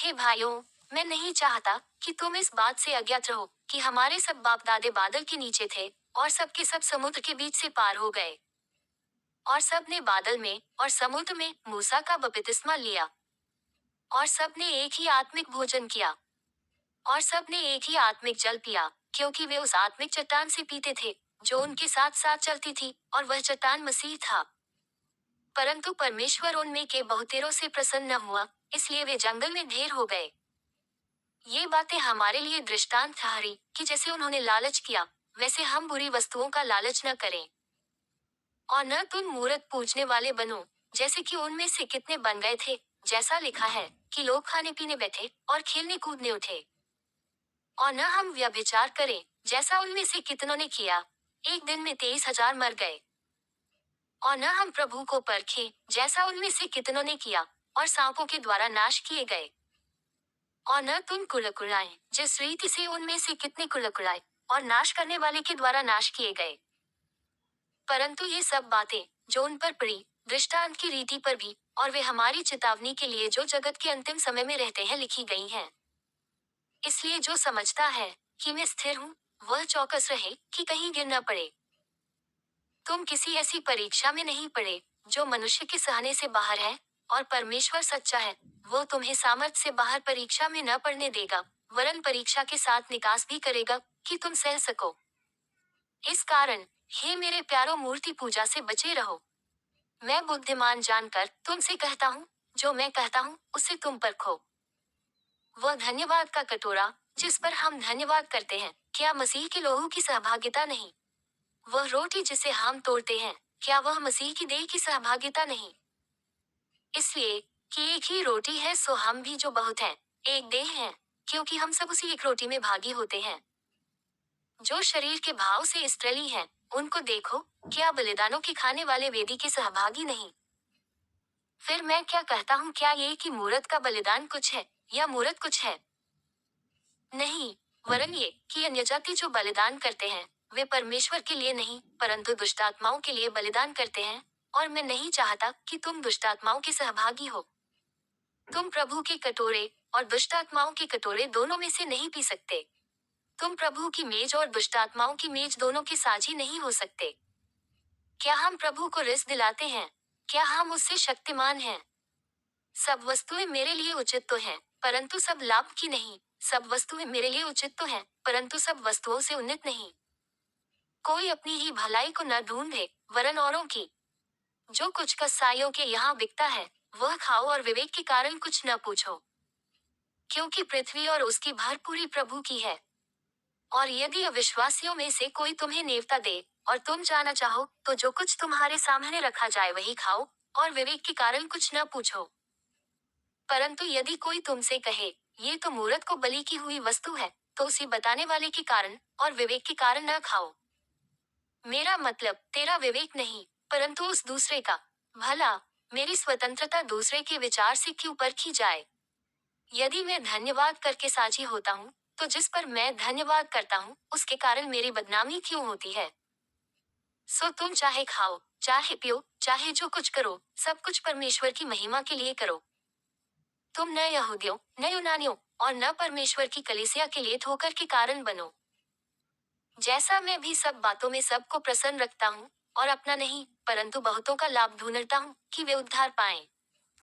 हे भाइयों, मैं नहीं चाहता कि तुम इस बात से अज्ञात रहो कि हमारे सब बाप दादे बादल के नीचे थे और सबके सब समुद्र के बीच से पार हो गए। और सब ने बादल में और समुद्र में मूसा का बपतिस्मा लिया। और सब ने एक ही आत्मिक भोजन किया। और सब ने एक ही आत्मिक जल पिया, क्योंकि वे उस आत्मिक चट्टान से पीते थे जो उनके साथ साथ चलती थी, और वह चट्टान मसीह था। परंतु परमेश्वर उनमें के बहुतेरों से प्रसन्न न हुआ, इसलिए वे जंगल में ढेर हो गए। ये बातें हमारे लिए दृष्टांत ठहरी कि जैसे उन्होंने लालच किया, वैसे हम बुरी वस्तुओं का लालच न करें। और न तुम मूरत पूजने वाले बनो, जैसे कि उनमें से कितने बन गए थे, जैसा लिखा है कि लोग खाने पीने बैठे और खेलने कूदने उठे। और न हम व्यभिचार करें, जैसा उनमें से कितनों ने किया, एक दिन में 23,000 मर गए। और न हम प्रभु को परखें, जैसा उनमें से कितनों ने किया, और सांपों के द्वारा नाश किए गए। और न तुम कुड़कुड़ाएं, जिस रीति से उनमें से कितने कुड़कुड़ाए और नाश करने वाले के द्वारा नाश किए गए। परंतु ये सब बातें जो उन पर पड़ी, दृष्टांत की रीति पर भी, और वे हमारी चेतावनी के लिए जो जगत के अंतिम समय में रहते हैं लिखी गई हैं। इसलिए जो समझता है कि मैं स्थिर हूँ, वह चौकस रहे कि कहीं गिर न पड़े। तुम किसी ऐसी परीक्षा में नहीं पड़े जो मनुष्य के सहने से बाहर है, और परमेश्वर सच्चा है, वो तुम्हें सामर्थ से बाहर परीक्षा में न पड़ने देगा, वरन परीक्षा के साथ निकास भी करेगा कि तुम सह सको। इस कारण हे मेरे प्यारों, मूर्ति पूजा से बचे रहो। मैं बुद्धिमान जानकर तुमसे कहता हूँ, जो मैं कहता हूँ उसे तुम परखो। वह धन्यवाद का कटोरा जिस पर हम धन्यवाद करते हैं, क्या मसीह के लोहू की सहभागिता नहीं? वह रोटी जिसे हम तोड़ते हैं, क्या वह मसीह की देह की सहभागिता नहीं? इसलिए कि एक ही रोटी है, सो हम भी जो बहुत हैं, एक देह हैं, क्योंकि हम सब उसी एक रोटी में भागी होते हैं। जो शरीर के भाव से इस्राएली हैं, उनको देखो, क्या बलिदानों के खाने वाले वेदी के सहभागी नहीं? फिर मैं क्या कहता हूँ, क्या ये कि मूरत का बलिदान कुछ है या मूरत कुछ है? नहीं, वरन ये कि अन्यजाति जो बलिदान करते हैं, वे परमेश्वर के लिए नहीं परंतु दुष्टात्माओं के लिए बलिदान करते हैं। और मैं नहीं चाहता कि तुम दुष्टात्माओं के सहभागी हो। तुम प्रभु के कटोरे और दुष्टात्माओं के कटोरे दोनों में से नहीं पी सकते। तुम प्रभु की मेज और दुष्टात्माओं की मेज दोनों के साझी नहीं हो सकते। क्या हम प्रभु को रिस दिलाते हैं? क्या हम उससे शक्तिमान हैं? सब वस्तुएं मेरे लिए उचित तो हैं, परंतु सब लाभ की नहीं। सब वस्तुएं मेरे लिए उचित तो हैं, परंतु सब वस्तुओं से उन्नत नहीं। कोई अपनी ही भलाई को न ढूंढे, वरन औरों की। जो कुछ कसाइयों के यहाँ बिकता है, वह खाओ और विवेक के कारण कुछ न पूछो, क्योंकि पृथ्वी और उसकी भरपूरी प्रभु की है। और यदि अविश्वासियों में से कोई तुम्हें नेवता दे और तुम जाना चाहो, तो जो कुछ तुम्हारे सामने रखा जाए वही खाओ, और विवेक के कारण कुछ न पूछो। परंतु यदि कोई तुमसे कहे, ये तो मूरत को बलि की हुई वस्तु है, तो उसी बताने वाले के कारण और विवेक के कारण न खाओ। मेरा मतलब तेरा विवेक नहीं, परंतु उस दूसरे का। भला मेरी स्वतंत्रता दूसरे के विचार से क्यों परखी जाए? यदि मैं धन्यवाद करके साझी होता हूँ, तो जिस पर मैं धन्यवाद करता हूँ उसके कारण मेरी बदनामी क्यों होती है? सो तुम चाहे खाओ, चाहे पियो, चाहे जो कुछ करो, सब कुछ परमेश्वर की महिमा के लिए करो। तुम न यहूदियों, न यूनानियों, और न परमेश्वर की कलीसिया के लिए ठोकर के कारण बनो। जैसा मैं भी सब बातों में सबको प्रसन्न रखता हूँ, और अपना नहीं, परंतु बहुतों का लाभ ढूंढता हूँ कि वे उद्धार पाएं।